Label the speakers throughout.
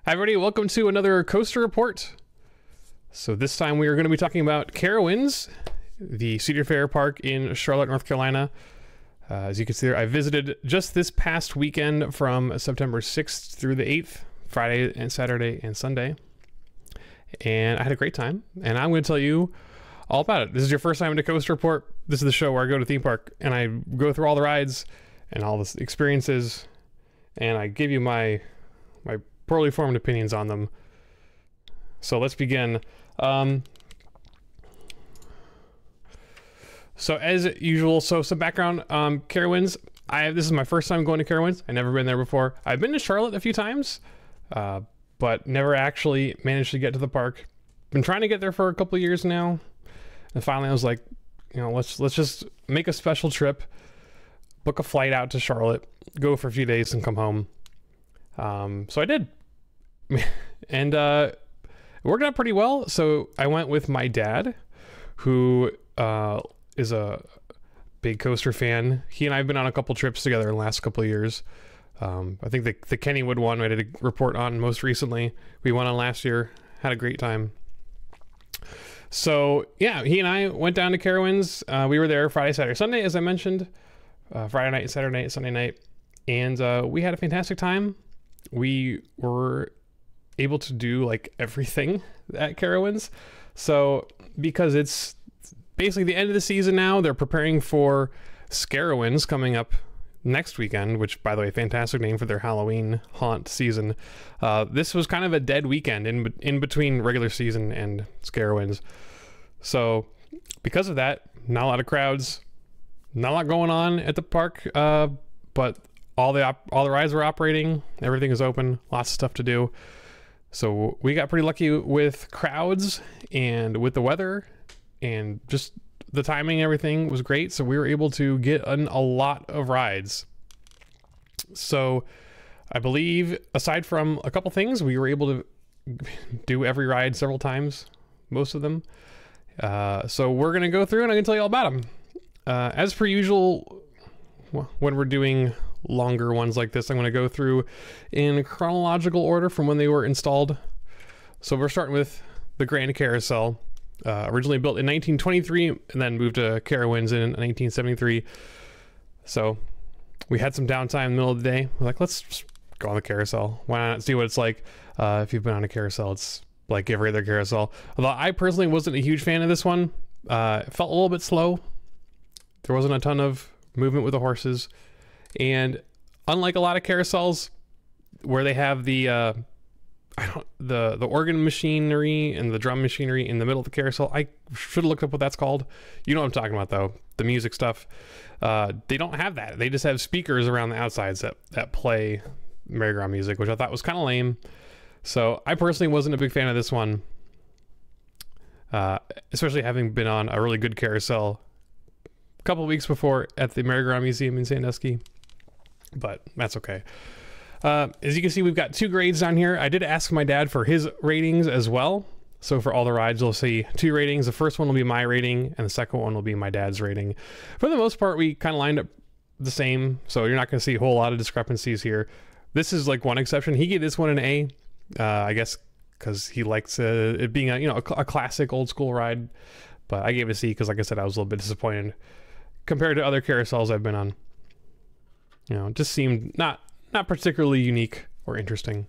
Speaker 1: Hi everybody, welcome to another Coaster Report. So this time we are going to be talking about Carowinds, the Cedar Fair Park in Charlotte, North Carolina. As you can see there, I visited just this past weekend from September 6th through the 8th, Friday and Saturday and Sunday. And I had a great time, and I'm going to tell you all about it. This is your first time to Coaster Report. This is the show where I go to theme park and I go through all the rides and all the experiences, and I give you my poorly formed opinions on them. So let's begin. So as usual, so some background. Carowinds. This is my first time going to Carowinds. I've never been there before. I've been to Charlotte a few times, but never actually managed to get to the park. Been trying to get there for a couple of years now, and finally I was like, you know, let's just make a special trip, book a flight out to Charlotte, go for a few days, and come home. So I did, and it worked out pretty well. So I went with my dad, who is a big coaster fan. He and I have been on a couple trips together in the last couple of years. I think the Kennywood one I did a report on most recently. We went on last year, had a great time. So yeah, he and I went down to Carowinds. We were there Friday, Saturday, Sunday, as I mentioned. Friday night, Saturday night, Sunday night, and we had a fantastic time. We were able to do like everything at Carowinds. So because it's basically the end of the season now, they're preparing for Scarowinds coming up next weekend, which, by the way, fantastic name for their Halloween haunt season. This was kind of a dead weekend in between regular season and Scarowinds. So because of that, not a lot of crowds, not a lot going on at the park, but all the rides were operating, everything is open, lots of stuff to do. So we got pretty lucky with crowds and with the weather, and just the timing and everything was great. So we were able to get a lot of rides. So I believe, aside from a couple things, we were able to do every ride several times, most of them. So we're gonna go through and I can tell you all about them. As per usual, when we're doing longer ones like this, I'm going to go through in chronological order from when they were installed. So we're starting with the Grand Carousel, originally built in 1923 and then moved to Carowinds in 1973. So we had some downtime in the middle of the day. We're like, let's just go on the carousel. Why not see what it's like? If you've been on a carousel, it's like every other carousel. Although I personally wasn't a huge fan of this one. It felt a little bit slow. There wasn't a ton of movement with the horses, and unlike a lot of carousels where they have the organ machinery and the drum machinery in the middle of the carousel, I should have looked up what that's called. You know what I'm talking about though, the music stuff. They don't have that. They just have speakers around the outsides that play merry-go-round music, which I thought was kind of lame. So I personally wasn't a big fan of this one, especially having been on a really good carousel couple of weeks before at the Merry-Go-Round Museum in Sandusky, but that's okay. As you can see, we've got two grades down here. I did ask my dad for his ratings as well. So for all the rides, you'll see two ratings. The first one will be my rating, and the second one will be my dad's rating. For the most part, we kind of lined up the same, so you're not going to see a whole lot of discrepancies here. This is like one exception. He gave this one an A, I guess, because he likes it being a classic old school ride. But I gave it a C because, like I said, I was a little bit disappointed compared to other carousels I've been on. You know, it just seemed not particularly unique or interesting.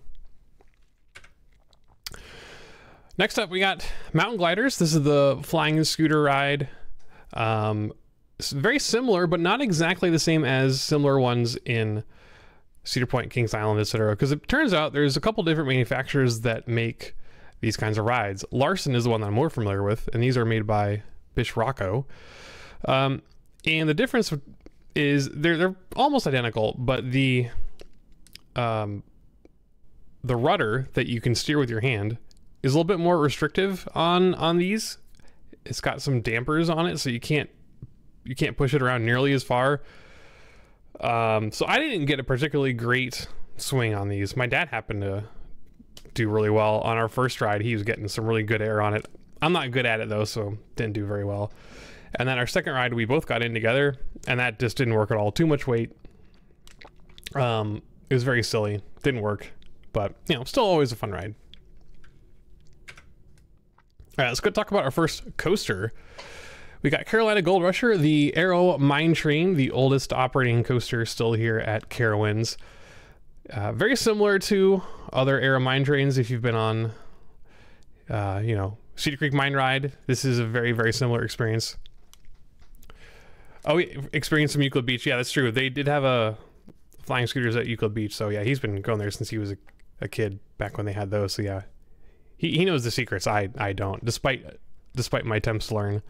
Speaker 1: Next up, we got Mountain Gliders. This is the flying scooter ride. It's very similar, but not exactly the same as similar ones in Cedar Point, Kings Island, etc. Because it turns out there's a couple different manufacturers that make these kinds of rides. Larson is the one that I'm more familiar with, and these are made by Bish Rocco. And the difference is they're almost identical, but the rudder that you can steer with your hand is a little bit more restrictive on these. It's got some dampers on it, so you can't push it around nearly as far. So I didn't get a particularly great swing on these. My dad happened to do really well on our first ride. He was getting some really good air on it. I'm not good at it though, so didn't do very well. And then our second ride, we both got in together, and that just didn't work at all. Too much weight. It was very silly. Didn't work. but you know, still always a fun ride. All right, let's go talk about our first coaster. We got Carolina Goldrusher, the Aero Mine Train, the oldest operating coaster still here at Carowinds. Very similar to other Aero Mine Trains. If you've been on, you know, Cedar Creek Mine Ride, this is a very, very similar experience. Oh, we experienced some Euclid Beach. Yeah, that's true. They did have a flying scooters at Euclid Beach. So yeah, he's been going there since he was a kid back when they had those. So yeah, he knows the secrets. I don't, despite my attempts to learn.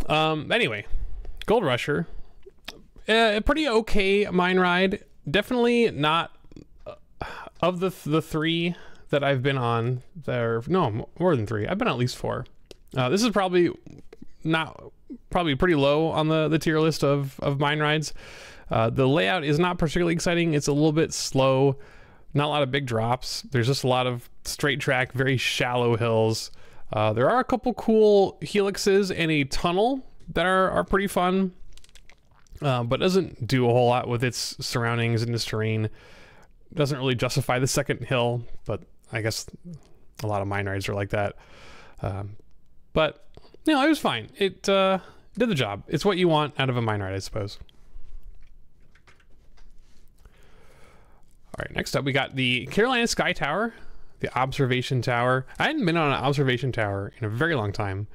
Speaker 1: Anyway, Goldrusher, a pretty okay mine ride. Definitely not of the three that I've been on. No, more than three. I've been on at least four. This is probably pretty low on the tier list of mine rides. The layout is not particularly exciting. It's a little bit slow. Not a lot of big drops. There's just a lot of straight track, very shallow hills. There are a couple cool helixes and a tunnel that are pretty fun, but doesn't do a whole lot with its surroundings and its terrain. Doesn't really justify the second hill, but I guess a lot of mine rides are like that. But you know, it was fine. It did the job. It's what you want out of a mine ride, I suppose. All right, next up we got the Carolina Skytower, the observation tower. I hadn't been on an observation tower in a very long time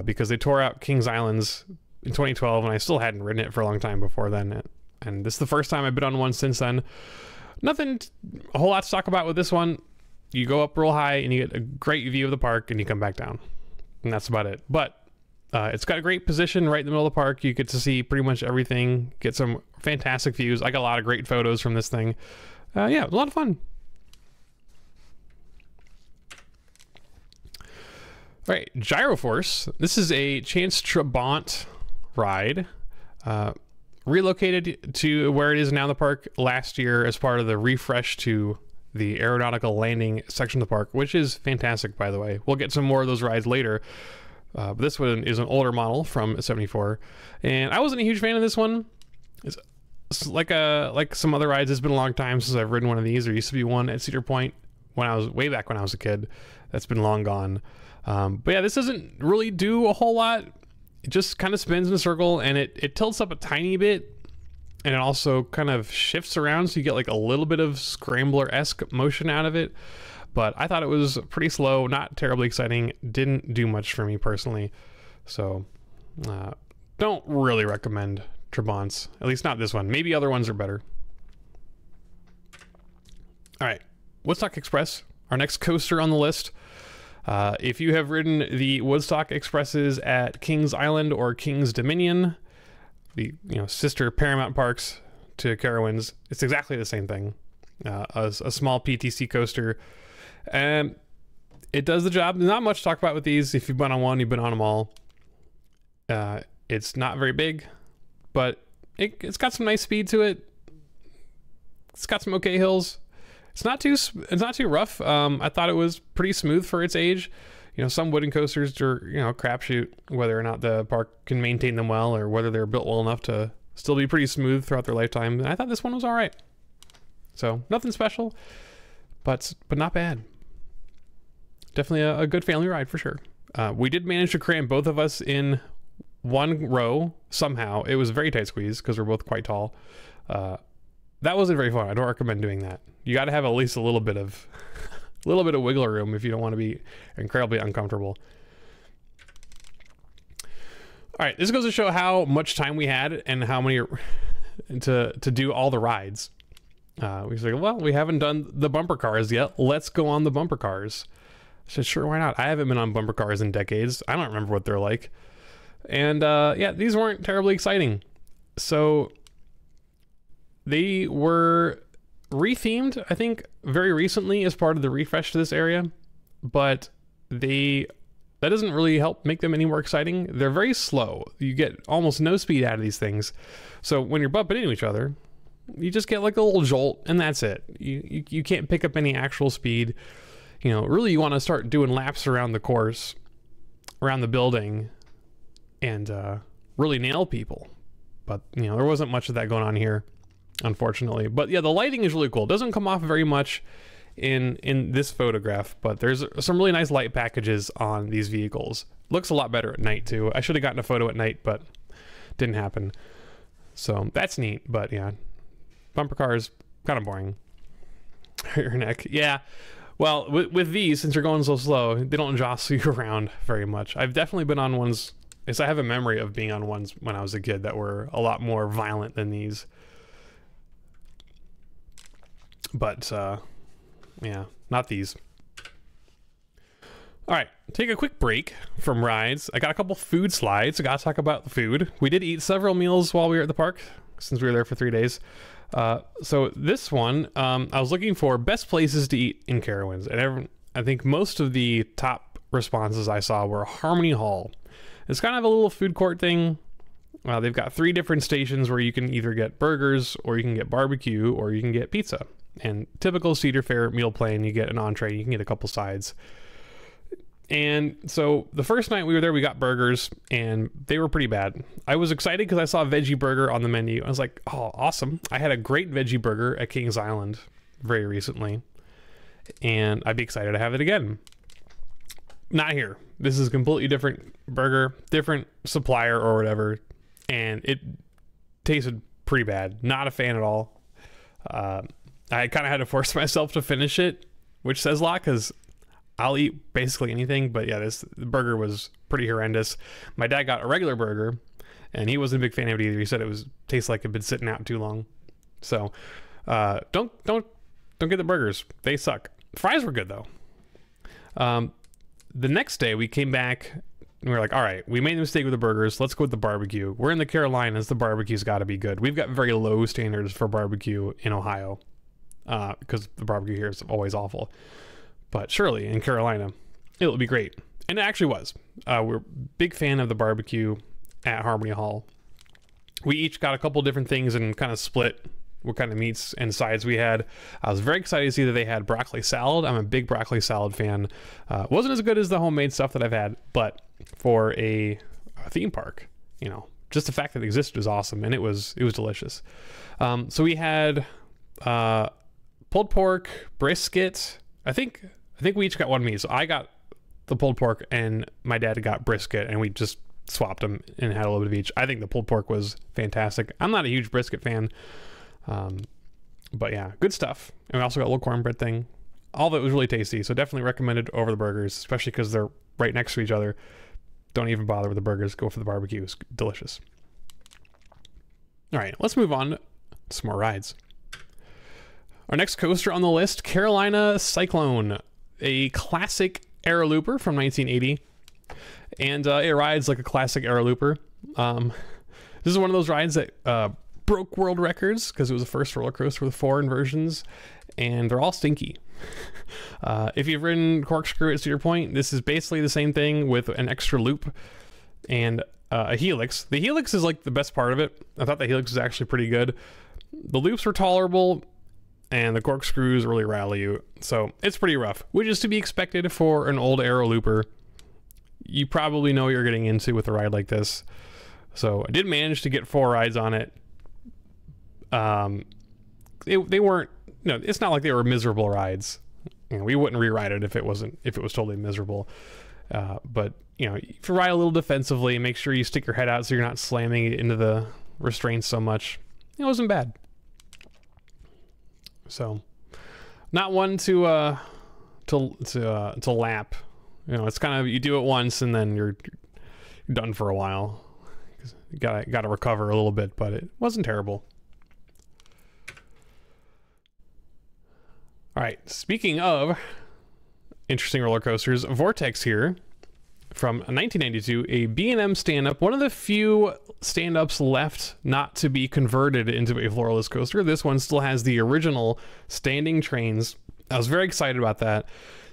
Speaker 1: because they tore out Kings Islands in 2012, and I still hadn't ridden it for a long time before then. And this is the first time I've been on one since then. Nothing a whole lot to talk about with this one. You go up real high and you get a great view of the park, and you come back down, and that's about it. But it's got a great position right in the middle of the park. You get to see pretty much everything, get some fantastic views. I got a lot of great photos from this thing. Yeah, it was a lot of fun. All right, Gyro Force. This is a Chance Trabant ride, relocated to where it is now in the park last year as part of the refresh to the aeronautical landing section of the park, which is fantastic, by the way. We'll get some more of those rides later. But this one is an older model from ~74, and I wasn't a huge fan of this one. It's like some other rides. It's been a long time since I've ridden one of these. There used to be one at Cedar Point way back when I was a kid. That's been long gone. But yeah, this doesn't really do a whole lot. It just kind of spins in a circle, and it tilts up a tiny bit, and it also kind of shifts around, so you get like a little bit of scrambler-esque motion out of it. But I thought it was pretty slow, not terribly exciting, didn't do much for me personally. So don't really recommend Trabants, at least not this one. Maybe other ones are better. All right, Woodstock Express, our next coaster on the list. If you have ridden the Woodstock Expresses at Kings Island or Kings Dominion, the sister Paramount parks to Carowinds, it's exactly the same thing. A small PTC coaster, and it does the job. Not much to talk about with these. If you've been on one, you've been on them all. It's not very big, but it's got some nice speed to it. It's got some okay hills. It's not too rough. I thought it was pretty smooth for its age. Some wooden coasters are crapshoot whether or not the park can maintain them well, or whether they're built well enough to still be pretty smooth throughout their lifetime. And I thought this one was all right. So nothing special, but not bad. Definitely a good family ride for sure. We did manage to cram both of us in one row somehow. It was a very tight squeeze because we're both quite tall. That wasn't very fun. I don't recommend doing that. You got to have at least a little bit of wiggle room if you don't want to be incredibly uncomfortable. All right, this goes to show how much time we had and how many to do all the rides. We said, well, we haven't done the bumper cars yet. Let's go on the bumper cars. I said, sure, why not? I haven't been on bumper cars in decades. I don't remember what they're like. And yeah, these weren't terribly exciting. So they were rethemed, I think, very recently as part of the refresh to this area, but that doesn't really help make them any more exciting. They're very slow. You get almost no speed out of these things. So when you're bumping into each other, you just get like a little jolt, and that's it. You can't pick up any actual speed. Really you want to start doing laps around the course, around the building, and really nail people. But there wasn't much of that going on here. unfortunately. But yeah, the lighting is really cool. It doesn't come off very much in this photograph, but there's some really nice light packages on these vehicles. Looks a lot better at night too. I should have gotten a photo at night, but didn't happen. So that's neat. But yeah, bumper cars, kind of boring. Your neck, yeah. Well, with these, since you're going so slow, they don't jostle you around very much. I've definitely been on ones, as I have a memory of being on ones when I was a kid that were a lot more violent than these. But yeah, not these. All right, take a quick break from rides. I got a couple food slides. I got to talk about the food. We did eat several meals while we were at the park, since we were there for 3 days. So this one, I was looking for best places to eat in Carowinds, and I think most of the top responses I saw were Harmony Hall. It's kind of a little food court thing. They've got 3 different stations where you can either get burgers, or you can get barbecue, or you can get pizza. And typical Cedar Fair meal plan, you get an entree, you can get a couple sides. And so the first night we were there, we got burgers, and they were pretty bad. I was excited because I saw a veggie burger on the menu. I was like, oh, awesome. I had a great veggie burger at Kings Island very recently, and I'd be excited to have it again. Not here. This is a completely different burger, different supplier or whatever, and it tasted pretty bad. Not a fan at all. I kind of had to force myself to finish it, which says a lot because I'll eat basically anything, but yeah, this burger was pretty horrendous. My dad got a regular burger, and he wasn't a big fan of it either. He said it tastes like it'd been sitting out too long. So don't get the burgers. They suck. Fries were good though. The next day we came back and we were like, all right, we made a mistake with the burgers. Let's go with the barbecue. We're in the Carolinas. The barbecue's got to be good. We've got very low standards for barbecue in Ohio because the barbecue here is always awful. But surely in Carolina, it'll be great. And it actually was. We're a big fan of the barbecue at Harmony Hall. We each got a couple different things and kind of split what kind of meats and sides we had. I was very excited to see that they had broccoli salad. I'm a big broccoli salad fan. Wasn't as good as the homemade stuff that I've had, but for a theme park, you know, just the fact that it existed was awesome, and it was delicious. So we had pulled pork, brisket. I think we each got one meat. So I got the pulled pork and my dad got brisket, and we just swapped them and had a little bit of each. I think the pulled pork was fantastic. I'm not a huge brisket fan, but yeah, good stuff. And we also got a little cornbread thing. All of it was really tasty, so definitely recommended over the burgers, especially because they're right next to each other. Don't even bother with the burgers. Go for the barbecue. It's delicious. All right, let's move on to some more rides. Our next coaster on the list, Carolina Cyclone, a classic aero looper from 1980, and it rides like a classic aero looper. This is one of those rides that broke world records because it was the first roller coaster with 4 inversions, and they're all stinky. If you've ridden Corkscrew at Cedar Point, this is basically the same thing with an extra loop and a helix. The helix is like the best part of it. I thought the helix was actually pretty good. The loops were tolerable, and the corkscrews really rally you, so it's pretty rough, which is to be expected for an old aero looper. You probably know what you're getting into with a ride like this. So I did manage to get 4 rides on it. They weren't, no, it's not like they were miserable rides. You know, we wouldn't rewrite it if it was totally miserable. But you know, if you ride a little defensively, make sure you stick your head out so you're not slamming it into the restraints so much. It wasn't bad. So, not one to lap. You know, it's kind of, you do it once and then you're done for a while. You gotta recover a little bit, but it wasn't terrible. All right, speaking of interesting roller coasters, Vortex here from 1992, a B&M stand-up, one of the few stand-ups left not to be converted into a floorless coaster. This one still has the original standing trains. I was very excited about that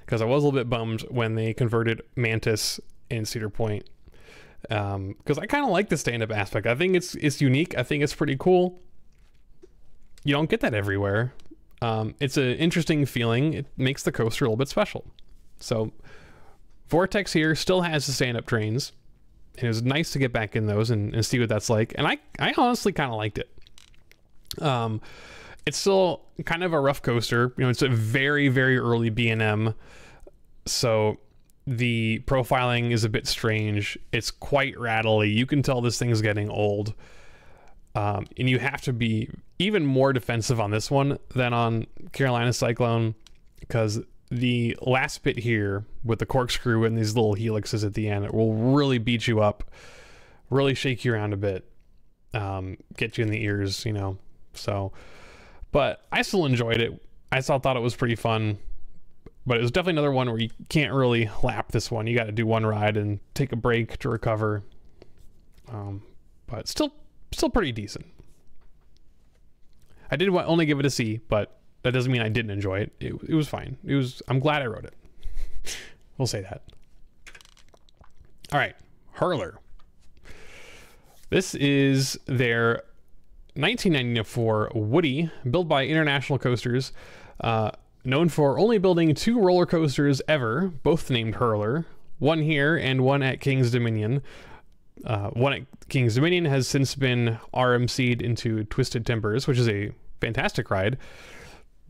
Speaker 1: because I was a little bit bummed when they converted Mantis in Cedar Point, because I kind of like the stand-up aspect. I think it's unique. I think it's pretty cool. You don't get that everywhere. It's an interesting feeling. It makes the coaster a little bit special. So Vortex here still has the stand-up trains, and it was nice to get back in those and see what that's like. And I honestly kind of liked it. It's still kind of a rough coaster. You know, it's a very, very early B&M, so the profiling is a bit strange. It's quite rattly. You can tell this thing's getting old. And you have to be even more defensive on this one than on Carolina Cyclone, because the last bit here with the corkscrew and these little helixes at the end, it will really beat you up, really shake you around a bit, get you in the ears, you know. So, but I still enjoyed it. I still thought it was pretty fun, but it was definitely another one where you can't really lap this one. You got to do one ride and take a break to recover. But still pretty decent. I did only give it a C, but that doesn't mean I didn't enjoy it. It was fine. I'm glad I wrote it. We'll say that. All right, Hurler. This is their 1994 Woody, built by International Coasters, known for only building 2 roller coasters ever, both named Hurler, one here and one at King's Dominion. One at King's Dominion has since been RMC'd into Twisted Timbers, which is a fantastic ride.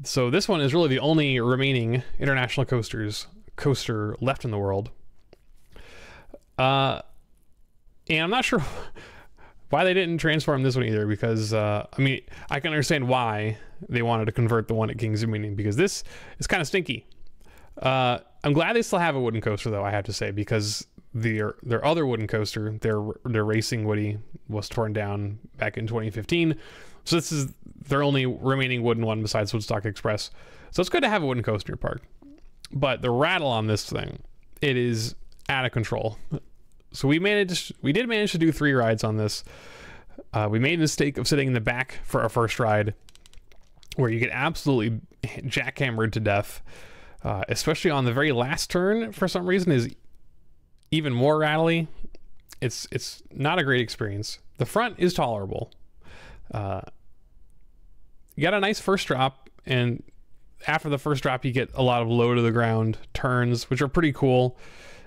Speaker 1: So this one is really the only remaining International coaster left in the world. And I'm not sure why they didn't transform this one either, because I mean, I can understand why they wanted to convert the one at King's Dominion, because this is kind of stinky. I'm glad they still have a wooden coaster though, I have to say, because their other wooden coaster, their racing Woody, was torn down back in 2015. So this is their only remaining wooden one besides Woodstock Express. So it's good to have a wooden coaster in your park. But the rattle on this thing, it is out of control. So we did manage to do 3 rides on this. We made the mistake of sitting in the back for our first ride, where you get absolutely jackhammered to death. Especially on the very last turn, for some reason, is even more rattly. It's not a great experience. The front is tolerable. You got a nice first drop, and after the first drop you get a lot of low to the ground turns, which are pretty cool.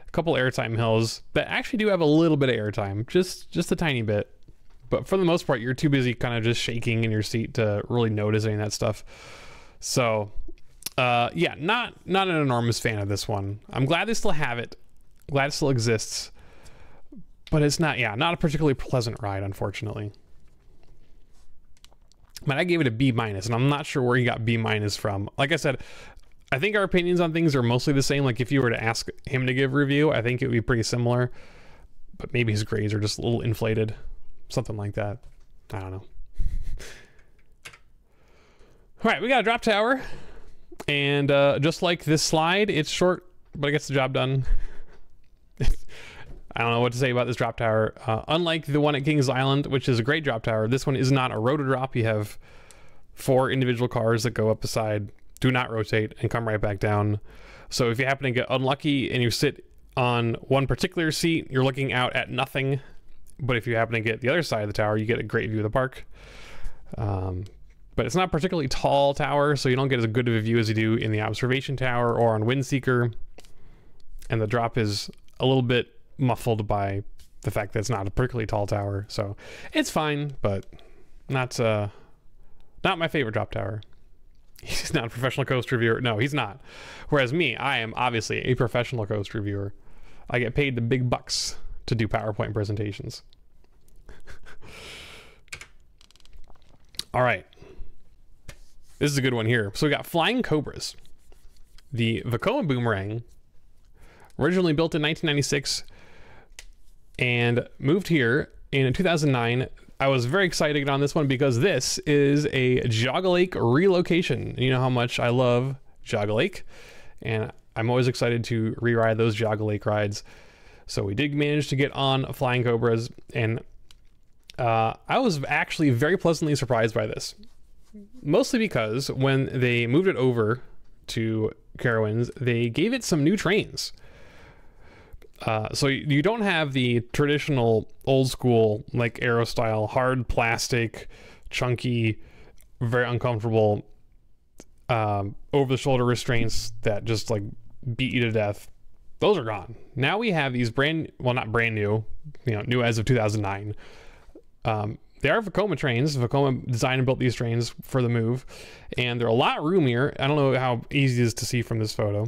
Speaker 1: A couple airtime hills that actually do have a little bit of airtime, just a tiny bit, but for the most part you're too busy kind of just shaking in your seat to really notice any of that stuff. So yeah, not an enormous fan of this one. I'm glad they still have it, glad it still exists, but it's not a particularly pleasant ride, unfortunately. But I gave it a B-, and I'm not sure where he got B- from. Like I said, I think our opinions on things are mostly the same. Like if you were to ask him to give a review, I think it would be pretty similar, but maybe his grades are just a little inflated, something like that. I don't know. All right, we got a drop tower, and just like this slide, it's short, but it gets the job done. I don't know what to say about this drop tower. Unlike the one at Kings Island, which is a great drop tower, this one is not a rotor drop. You have 4 individual cars that go up the side, do not rotate, and come right back down. So if you happen to get unlucky and you sit on one particular seat, you're looking out at nothing. But if you happen to get the other side of the tower, you get a great view of the park. But it's not a particularly tall tower, so you don't get as good of a view as you do in the observation tower or on Windseeker. And the drop is a little bit muffled by the fact that it's not a particularly tall tower, so it's fine, but not my favorite drop tower. He's not a professional coaster reviewer. No, he's not. Whereas me, I am obviously a professional coaster reviewer. I get paid the big bucks to do PowerPoint presentations. All right, this is a good one here. So we got Flying Cobras, the Vekoma Boomerang, originally built in 1996 and moved here in 2009. I was very excited on this one because this is a Jogga Lake relocation. You know how much I love Jogga Lake, and I'm always excited to re-ride those Jogga Lake rides. So we did manage to get on Flying Cobras, and I was actually very pleasantly surprised by this. Mostly because when they moved it over to Carowinds, they gave it some new trains. So you don't have the traditional old school, like Aero style, hard plastic, chunky, very uncomfortable, over the shoulder restraints that just like beat you to death. Those are gone. Now we have these not brand new, new as of 2009, they are Vekoma trains. Vekoma designed and built these trains for the move, and they're a lot roomier. I don't know how easy it is to see from this photo.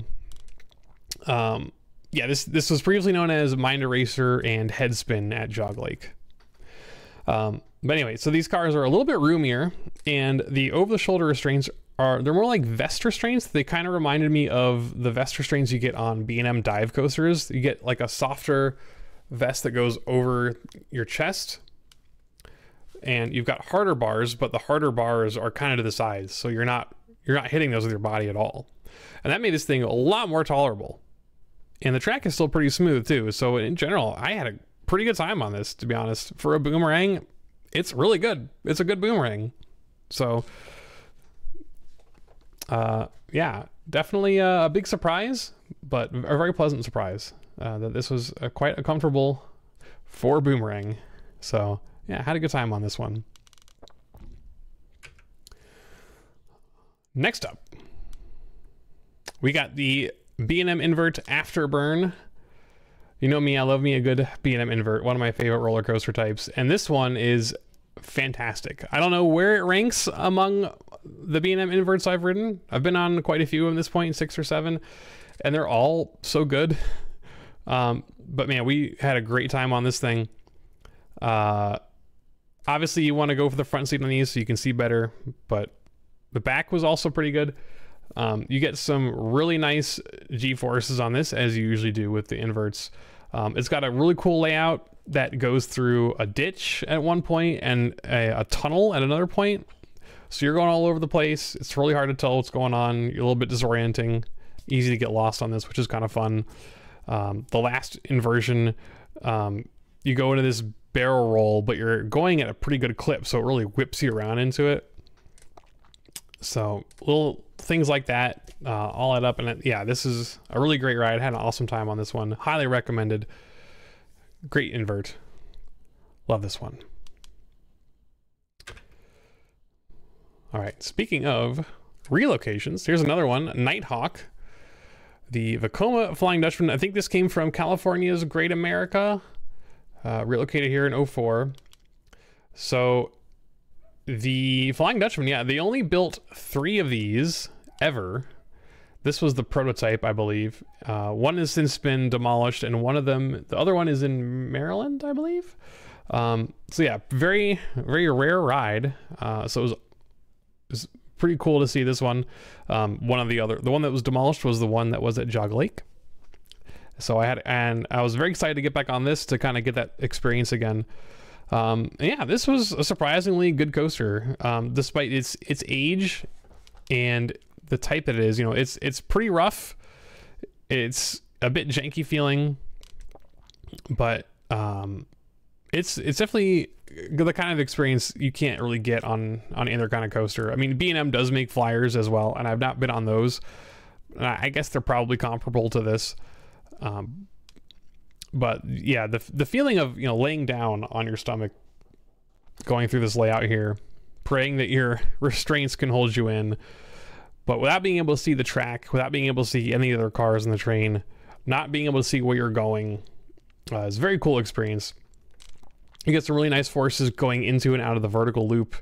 Speaker 1: Yeah, this was previously known as Mind Eraser and Head Spin at Jog Lake. But anyway, so these cars are a little bit roomier, and the over-the-shoulder restraints they're more like vest restraints. They kind of reminded me of the vest restraints you get on B&M dive coasters. You get like a softer vest that goes over your chest, and you've got harder bars, but the harder bars are kind of to the sides, so you're not hitting those with your body at all. And that made this thing a lot more tolerable. And the track is still pretty smooth too. So in general, I had a pretty good time on this, to be honest. For a boomerang, it's really good. It's a good boomerang. So yeah, definitely a big surprise, but a very pleasant surprise that this was quite a comfortable for boomerang. So yeah, I had a good time on this one. Next up, we got the B&M invert Afterburn. You know me, I love me a good B&M invert, one of my favorite roller coaster types, and this one is fantastic. I don't know where it ranks among the B&M inverts I've ridden. I've been on quite a few at this point, 6 or 7, and they're all so good. But man, we had a great time on this thing. Obviously you want to go for the front seat on these so you can see better, but the back was also pretty good. You get some really nice G-forces on this, as you usually do with the inverts. It's got a really cool layout that goes through a ditch at one point and a tunnel at another point. So you're going all over the place. It's really hard to tell what's going on. You're a little bit disorienting. Easy to get lost on this, which is kind of fun. The last inversion, you go into this barrel roll, but you're going at a pretty good clip, so it really whips you around into it. So little things like that all add up, and yeah, this is a really great ride. I had an awesome time on this one. Highly recommended. Great invert. Love this one. All right, speaking of relocations, here's another one, Nighthawk. The Vekoma Flying Dutchman. I think this came from California's Great America, relocated here in 2004. So the Flying Dutchman, yeah, they only built 3 of these ever. This was the prototype, I believe. One has since been demolished, and one of them, the other one is in Maryland, I believe. So yeah, very, very rare ride. So it was pretty cool to see this one. The one that was demolished was the one that was at Jog Lake. So I was very excited to get back on this to kind of get that experience again. Yeah, this was a surprisingly good coaster, despite its age and the type that it is. You know, it's pretty rough. It's a bit janky feeling, but it's definitely the kind of experience you can't really get on any other kind of coaster. I mean, B&M does make flyers as well, and I've not been on those. I guess they're probably comparable to this. But yeah, the feeling of, you know, laying down on your stomach, going through this layout here, praying that your restraints can hold you in, but without being able to see the track, without being able to see any other cars in the train, not being able to see where you're going, it's a very cool experience. You get some really nice forces going into and out of the vertical loop,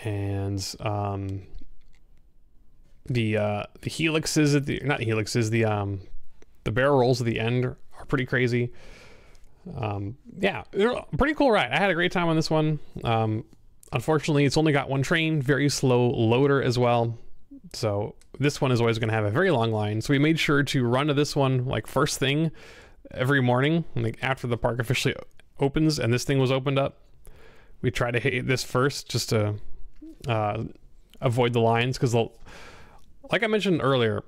Speaker 1: and the helixes at the the barrel rolls at the end are pretty crazy. Yeah, pretty cool ride. I had a great time on this one. Unfortunately, it's only got one train, very slow loader as well. So this one is always going to have a very long line. So we made sure to run to this one like first thing every morning, like after the park officially opens and this thing was opened up. We try to hit this first just to avoid the lines, because like I mentioned earlier,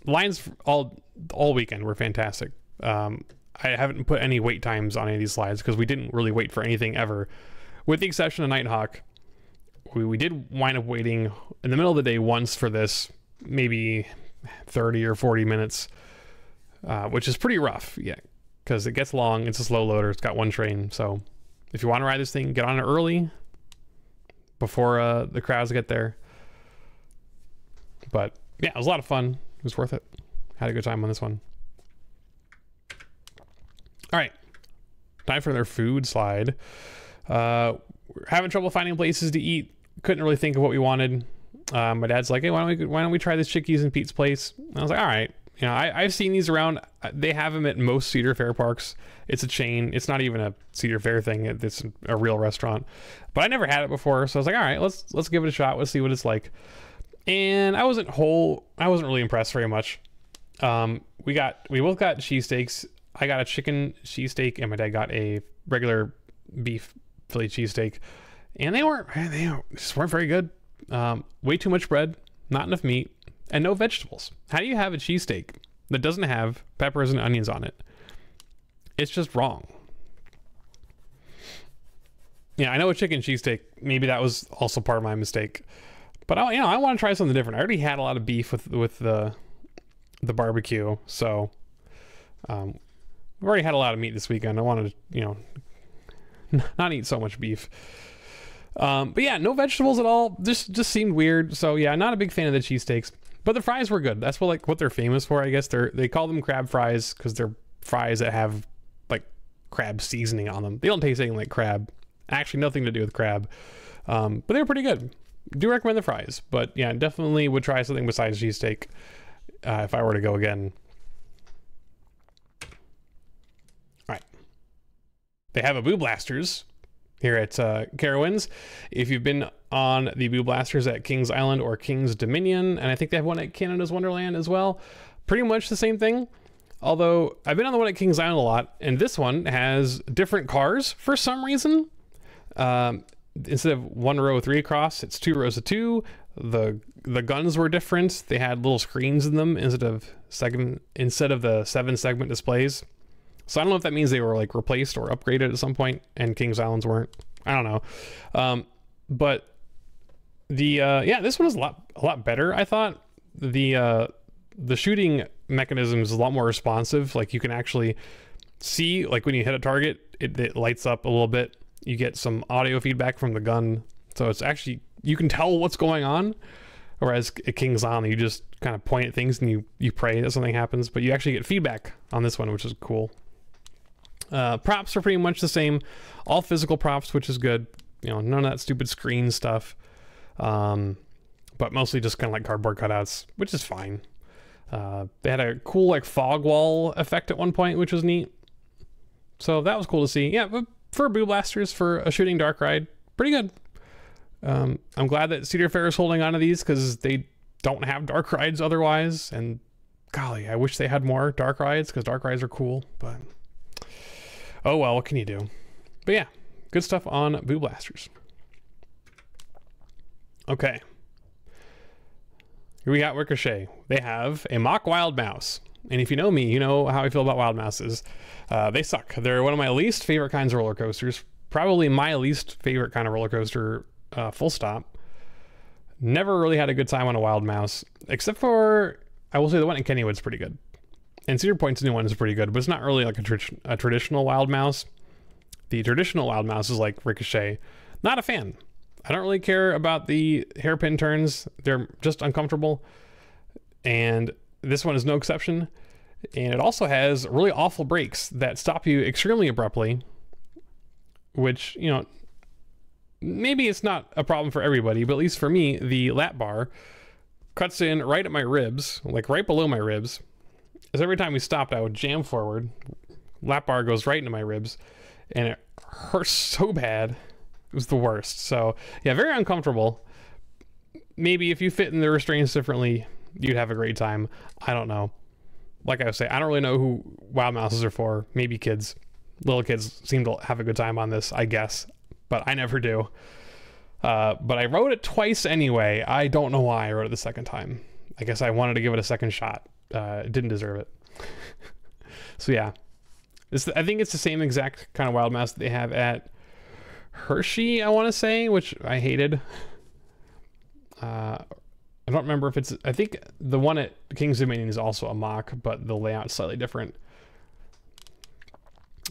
Speaker 1: lines all weekend were fantastic. I haven't put any wait times on any of these slides because we didn't really wait for anything ever, with the exception of Nighthawk. We did wind up waiting in the middle of the day once for this, maybe 30 or 40 minutes, which is pretty rough, yeah, because it gets long. It's a slow loader. It's got one train. So if you want to ride this thing, get on it early before the crowds get there. But yeah, it was a lot of fun. It was worth it. Had a good time on this one. All right, time for their food slide. We're having trouble finding places to eat. Couldn't really think of what we wanted. My dad's like, hey, why don't we try this Chickie's in Pete's Place? And I was like, all right. You know, I've seen these around. They have them at most Cedar Fair parks. It's a chain. It's not even a Cedar Fair thing. It's a real restaurant. But I never had it before, so I was like, all right, let's give it a shot. Let's see what it's like. And I wasn't really impressed very much. We both got cheesesteaks. I got a chicken cheesesteak, and my dad got a regular beef Philly cheesesteak. And they just weren't very good. Way too much bread, not enough meat, and no vegetables. How do you have a cheesesteak that doesn't have peppers and onions on it? It's just wrong. Yeah, I know a chicken cheesesteak, maybe that was also part of my mistake. But I want to try something different. I already had a lot of beef with the barbecue, so we've already had a lot of meat this weekend. I wanted to, not eat so much beef. But yeah, no vegetables at all. Just seemed weird. So yeah, not a big fan of the cheesesteaks. But the fries were good. That's what they're famous for, I guess. They call them crab fries because they're fries that have like crab seasoning on them. They don't taste anything like crab. Actually, nothing to do with crab. But they were pretty good. Do recommend the fries. But yeah, definitely would try something besides cheesesteak if I were to go again. All right. They have a Boo Blasters here at Carowinds. If you've been on the Boo Blasters at Kings Island or Kings Dominion, and I think they have one at Canada's Wonderland as well, pretty much the same thing. Although I've been on the one at Kings Island a lot, and this one has different cars for some reason. Instead of one row of 3 across, it's 2 rows of 2. The guns were different. They had little screens in them instead of the 7 segment displays. So I don't know if that means they were like replaced or upgraded at some point, and Kings Islands weren't. I don't know. But this one was a lot better. I thought the shooting mechanism is a lot more responsive. Like you can actually see, like when you hit a target, it lights up a little bit. You get some audio feedback from the gun, so it's actually, you can tell what's going on. Whereas at Kings Island, you just kind of point at things and you pray that something happens, but you actually get feedback on this one, which is cool. Props are pretty much the same, all physical props, which is good. None of that stupid screen stuff. But mostly just kind of like cardboard cutouts, which is fine. They had a cool like fog wall effect at one point, which was neat. So that was cool to see. Yeah, but for Boo Blasters, for a shooting dark ride, pretty good. I'm glad that Cedar Fair is holding on to these because they don't have dark rides otherwise. And golly, I wish they had more dark rides because dark rides are cool. But oh well, what can you do? But yeah, good stuff on Boo Blasters. Okay. Here we got Ricochet. They have a mock Wild Mouse. And if you know me, you know how I feel about Wild Mouses. They suck. They're one of my least favorite kinds of roller coasters. Probably my least favorite kind of roller coaster, full stop. Never really had a good time on a Wild Mouse. Except for, I will say the one in Kennywood's pretty good. And Cedar Point's new one is pretty good, but it's not really like a traditional Wild Mouse. The traditional Wild Mouse is like Ricochet. Not a fan. I don't really care about the hairpin turns. They're just uncomfortable. And this one is no exception. And it also has really awful brakes that stop you extremely abruptly. Which, maybe it's not a problem for everybody, but at least for me, the lap bar cuts in right at my ribs, like right below my ribs. Because every time we stopped, I would jam forward. Lap bar goes right into my ribs. And it hurts so bad. It was the worst. So yeah, very uncomfortable. Maybe if you fit in the restraints differently, you'd have a great time. I don't know. Like I was saying, I don't really know who Wild Mouses are for. Maybe kids. Little kids seem to have a good time on this, I guess. But I never do. But I rode it twice anyway. I don't know why I rode it the second time. I guess I wanted to give it a second shot. It didn't deserve it. So yeah. I think it's the same exact kind of Wild Mouse that they have at Hershey, I want to say, which I hated. I don't remember if it's, I think the one at King's Dominion is also a mock, but the layout's slightly different.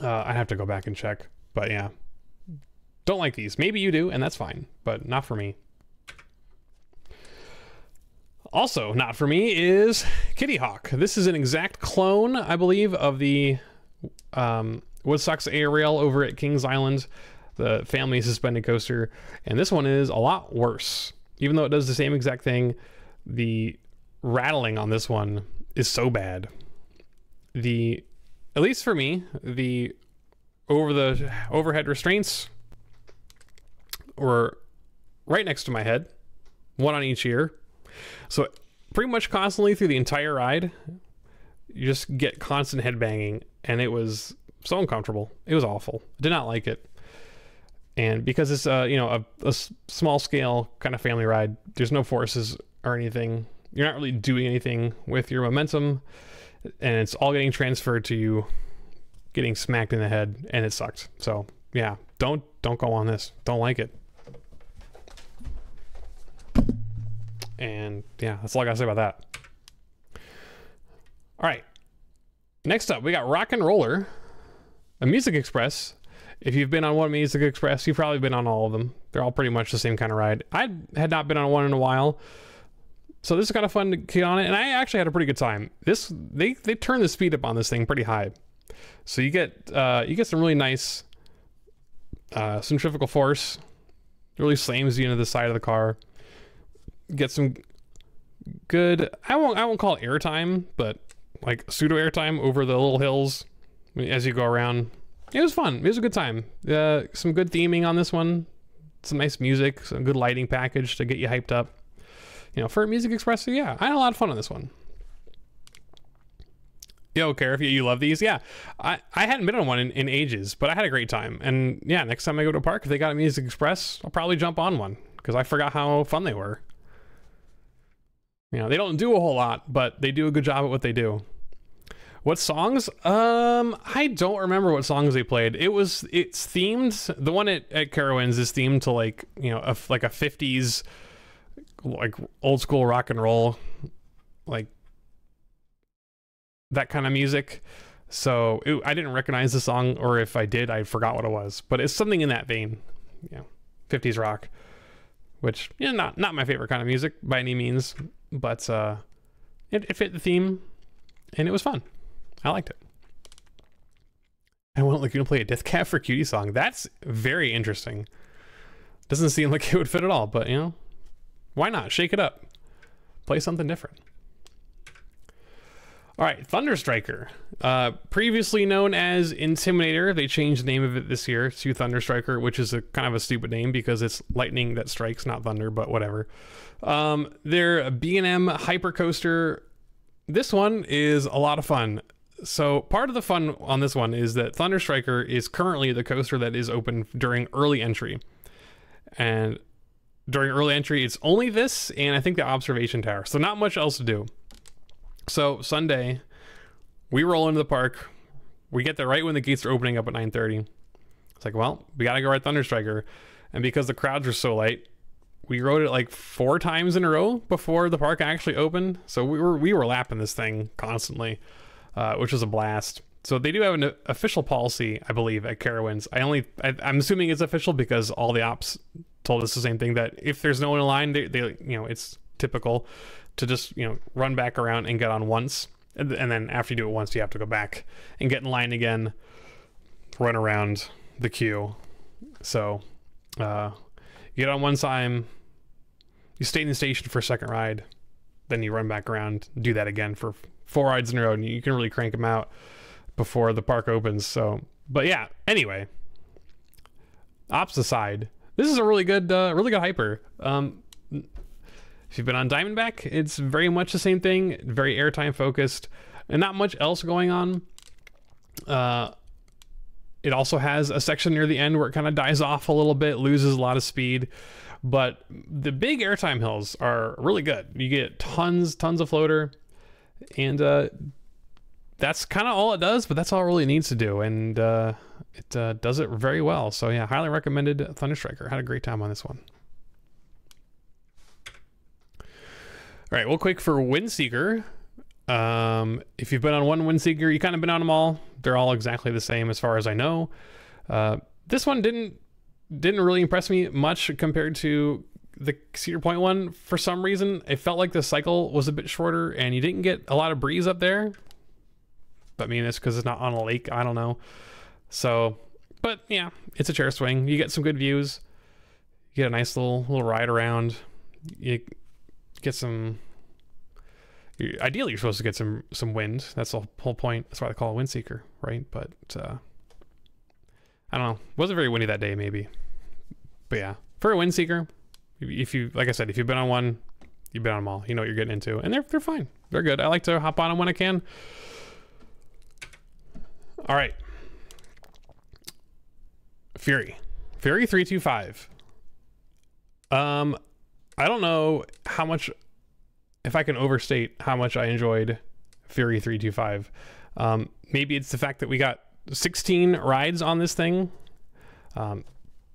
Speaker 1: I'd have to go back and check, but yeah. Don't like these. Maybe you do, and that's fine, but not for me. Also not for me is Kiddy Hawk. This is an exact clone, I believe, of the Woodstock's A-Rail over at Kings Island. the family suspended coaster, and this one is a lot worse. Even though it does the same exact thing, the rattling on this one is so bad. At least for me, the overhead restraints were right next to my head, one on each ear. So pretty much constantly through the entire ride, you just get constant head banging, and it was so uncomfortable. It was awful. I did not like it. And because it's you know, a small scale kind of family ride, there's no forces or anything. You're not really doing anything with your momentum, and it's all getting transferred to you getting smacked in the head, and it sucked. So yeah, don't go on this. Don't like it. And yeah, that's all I gotta say about that. All right, next up we got Rock and Roller, a Music Express. If you've been on one Music Express, you've probably been on all of them. They're all pretty much the same kind of ride. I had not been on one in a while, so this is kind of fun to get on it, and I actually had a pretty good time. They turn the speed up on this thing pretty high, so you get some really nice centrifugal force. It really slams you into the side of the car. Get some good, I won't call it airtime, but like pseudo airtime over the little hills as you go around. It was fun. It was a good time. Some good theming on this one. Some nice music, some good lighting package to get you hyped up. You know, for a Music Express, so yeah, I had a lot of fun on this one. Yo, Care, if you love these, yeah. I hadn't been on one in ages, but I had a great time. And yeah, next time I go to a park, if they got a Music Express, I'll probably jump on one because I forgot how fun they were. You know, they don't do a whole lot, but they do a good job at what they do. What songs? I don't remember what songs they played. It's themed. The one at Carowinds is themed to like, you know, like a 50s, like old school rock and roll, like that kind of music. So I didn't recognize the song, or if I did, I forgot what it was. But it's something in that vein, you know, 50s rock, which, you know, not my favorite kind of music by any means, but it fit the theme, and it was fun. I liked it. I won't look, you to play a Death Cab for Cutie song. That's very interesting. Doesn't seem like it would fit at all, but you know, why not? Shake it up. Play something different. All right, Thunder Striker. Previously known as Intimidator, they changed the name of it this year to Thunder Striker, which is a kind of a stupid name because it's lightning that strikes, not thunder, but whatever. They're a B&M hypercoaster. This one is a lot of fun. So part of the fun on this one is that Thunder Striker is currently the coaster that is open during early entry. And during early entry, it's only this and I think the observation tower. So not much else to do. So Sunday, we roll into the park. We get there right when the gates are opening up at 9:30. It's like, well, we got to go ride Thunder Striker. And because the crowds are so light, we rode it like 4 times in a row before the park actually opened. So we were lapping this thing constantly, which was a blast. So they do have an official policy, I believe, at Carowinds. I'm assuming it's official because all the ops told us the same thing, that if there's no one in line, they you know, it's typical to just, you know, run back around and get on once. And then after you do it once, you have to go back and get in line again, run around the queue. So you get on one time, you stay in the station for a second ride, then you run back around, do that again for 4 rides in a row, and you can really crank them out before the park opens. So, but yeah, anyway, ops aside, this is a really good hyper. If you've been on Diamondback, it's very much the same thing, very airtime focused, and not much else going on. It also has a section near the end where it kind of dies off a little bit, loses a lot of speed, but the big airtime hills are really good. You get tons of floater, and that's kind of all it does, but that's all it really needs to do, and it does it very well. So yeah, highly recommended Thunder Striker. Had a great time on this one. All right, real quick for Windseeker. If you've been on one Windseeker, you've kind of been on them all. They're all exactly the same as far as I know. This one didn't really impress me much compared to the Cedar Point one. For some reason, it felt like the cycle was a bit shorter and you didn't get a lot of breeze up there. But I mean, it's because it's not on a lake. I don't know. So But yeah, it's a chair swing. You get some good views. You get a nice little ride around. You get some. Ideally, you're supposed to get some wind. That's the whole point. That's why they call it Windseeker, right? But I don't know. Wasn't very windy that day, maybe. But yeah, for a Windseeker, if you, like I said, if you've been on one, you've been on them all. You know what you're getting into, and they're fine. They're good. I like to hop on them when I can. All right. Fury 325. I don't know how much, if I can overstate how much I enjoyed Fury 325. Maybe it's the fact that we got 16 rides on this thing. You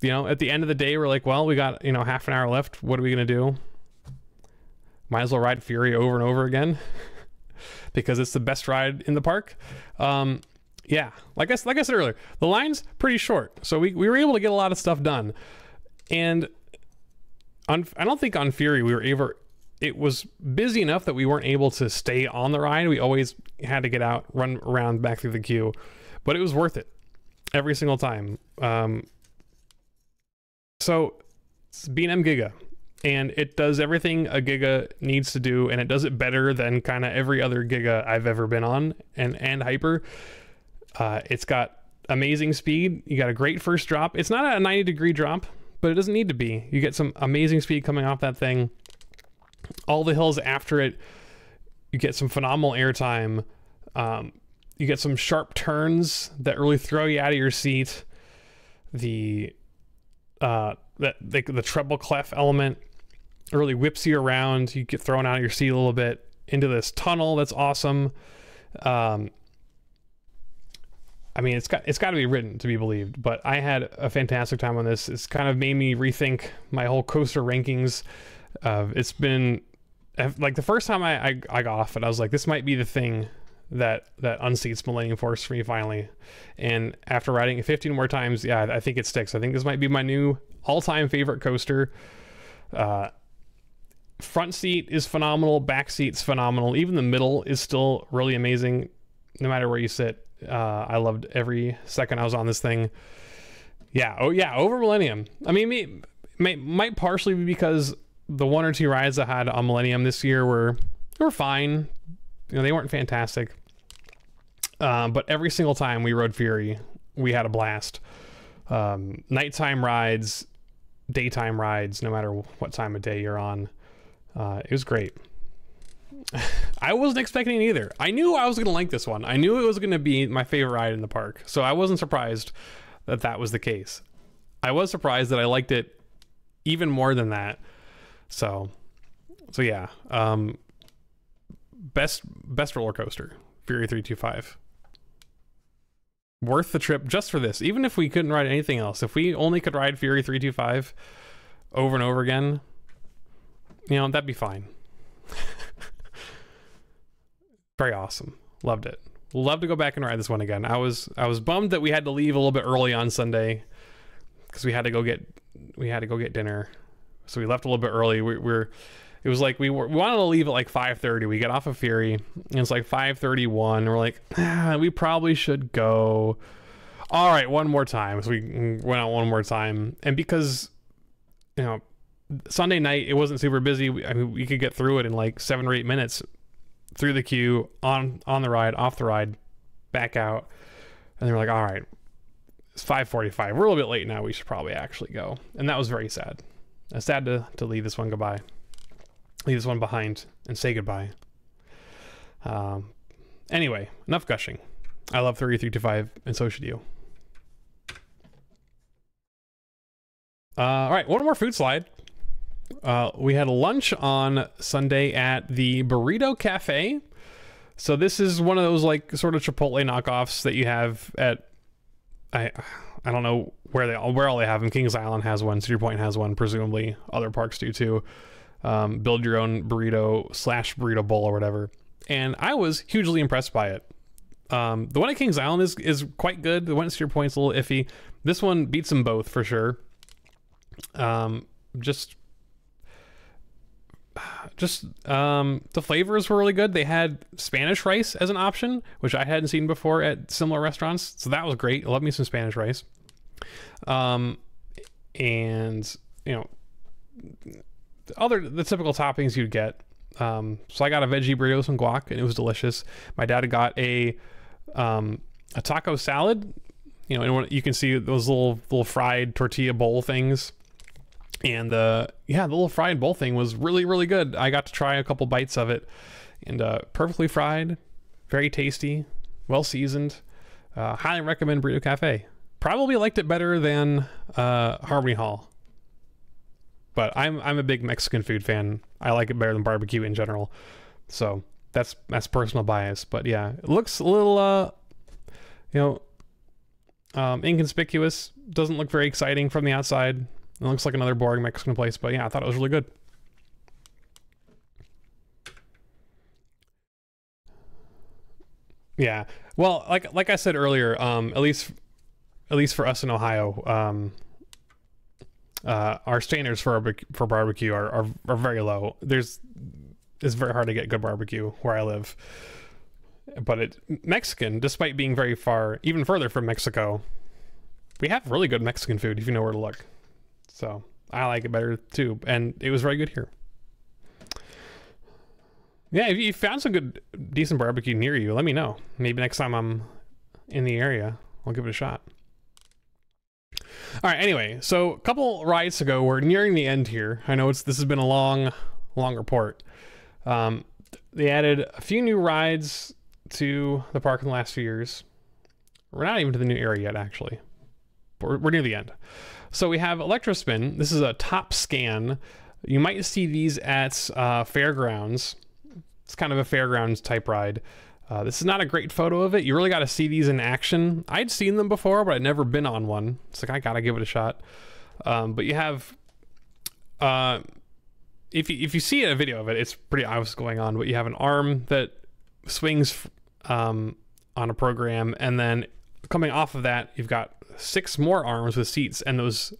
Speaker 1: know, at the end of the day, we're like, well, we got, you know, half an hour left. What are we going to do? Might as well ride Fury over and over again because it's the best ride in the park. Yeah, like I said earlier, the line's pretty short, so we were able to get a lot of stuff done. And I don't think on Fury we were able. It was busy enough that we weren't able to stay on the ride. We always had to get out, run around back through the queue, but it was worth it every single time. So it's B&M Giga, and it does everything a Giga needs to do, and it does it better than kind of every other Giga I've ever been on, and Hyper. It's got amazing speed. You got a great first drop. It's not a 90-degree drop, but it doesn't need to be. You get some amazing speed coming off that thing. All the hills after it, you get some phenomenal airtime. You get some sharp turns that really throw you out of your seat. The treble clef element really whips you around. You get thrown out of your seat a little bit into this tunnel. That's awesome. I mean, it's got to be written to be believed, but I had a fantastic time on this. It's kind of made me rethink my whole coaster rankings. It's been like the first time I got off it, I was like, this might be the thing that unseats Millennium Force for me finally. And after riding it 15 more times, yeah, I think it sticks. I think this might be my new all-time favorite coaster. Front seat is phenomenal. Back seat's phenomenal. Even the middle is still really amazing, no matter where you sit. I loved every second I was on this thing. Yeah. Oh yeah. Over Millennium. I mean, might partially be because the one or two rides I had on Millennium this year were fine. You know, they weren't fantastic. But every single time we rode Fury, we had a blast. Nighttime rides, daytime rides, no matter what time of day you're on. It was great. I wasn't expecting it either. I knew I was going to like this one. I knew it was going to be my favorite ride in the park. So I wasn't surprised that that was the case. I was surprised that I liked it even more than that. So yeah. Best roller coaster, Fury 325. Worth the trip just for this. Even if we couldn't ride anything else, if we only could ride Fury 325 over and over again, you know, that'd be fine. Very awesome. Loved it. Love to go back and ride this one again. I was bummed that we had to leave a little bit early on Sunday because we had to go get dinner. So we left a little bit early. It was like we wanted to leave at like 5:30. We get off of Fury and it's like 5:31. We're like, we probably should go. All right, one more time. So we went out one more time. And because, you know, Sunday night, it wasn't super busy. I mean, we could get through it in like 7 or 8 minutes through the queue, on the ride, off the ride, back out. And they were like, all right, it's 5:45. We're a little bit late now. We should probably actually go. And that was very sad. It's sad to leave this one goodbye. Leave this one behind and say goodbye. Anyway, enough gushing. I love 325 and so should you. All right, one more food slide. We had lunch on Sunday at the Burrito Café. So this is one of those like sort of Chipotle knockoffs that you have at, I don't know where all they have them. Kings Island has one, Cedar Point has one, presumably other parks do too. Build your own burrito / burrito bowl or whatever. And I was hugely impressed by it. The one at Kings Island is quite good. The one at Cedar Point's a little iffy. This one beats them both for sure. The flavors were really good. They had Spanish rice as an option, which I hadn't seen before at similar restaurants. So that was great. I love me some Spanish rice. And you know, the typical toppings you'd get. So I got a veggie burrito, some guac, and it was delicious. My dad got a taco salad. You know, and you can see those little fried tortilla bowl things. And yeah, the little fried bowl thing was really, really good. I got to try a couple bites of it, and perfectly fried, very tasty, well seasoned. Highly recommend Burrito Café. Probably liked it better than Harmony Hall, but I'm a big Mexican food fan. I like it better than barbecue in general, so that's personal bias. But yeah, it looks a little you know, inconspicuous. Doesn't look very exciting from the outside. It looks like another boring Mexican place, but yeah, I thought it was really good. Yeah, well, like I said earlier, at least for us in Ohio, our standards for barbecue are very low. It's very hard to get good barbecue where I live. But Mexican, despite being very far, even further from Mexico, we have really good Mexican food if you know where to look. So I like it better too, and it was very good here. Yeah, if you found some good, decent barbecue near you, let me know. Maybe next time I'm in the area, I'll give it a shot. All right, anyway, so a couple rides to go. We're nearing the end here. I know this has been a long report. They added a few new rides to the park in the last few years. We're not even to the new area yet, actually. We're near the end. So we have Electro Spin. This is a top scan. You might see these at fairgrounds. It's kind of a fairgrounds type ride. This is not a great photo of it. You really got to see these in action. I'd seen them before, but I'd never been on one. It's like, I gotta give it a shot. But you have, if you see a video of it, it's pretty obvious what's going on, but you have an arm that swings on a program, and then coming off of that, you've got 6 more arms with seats, and those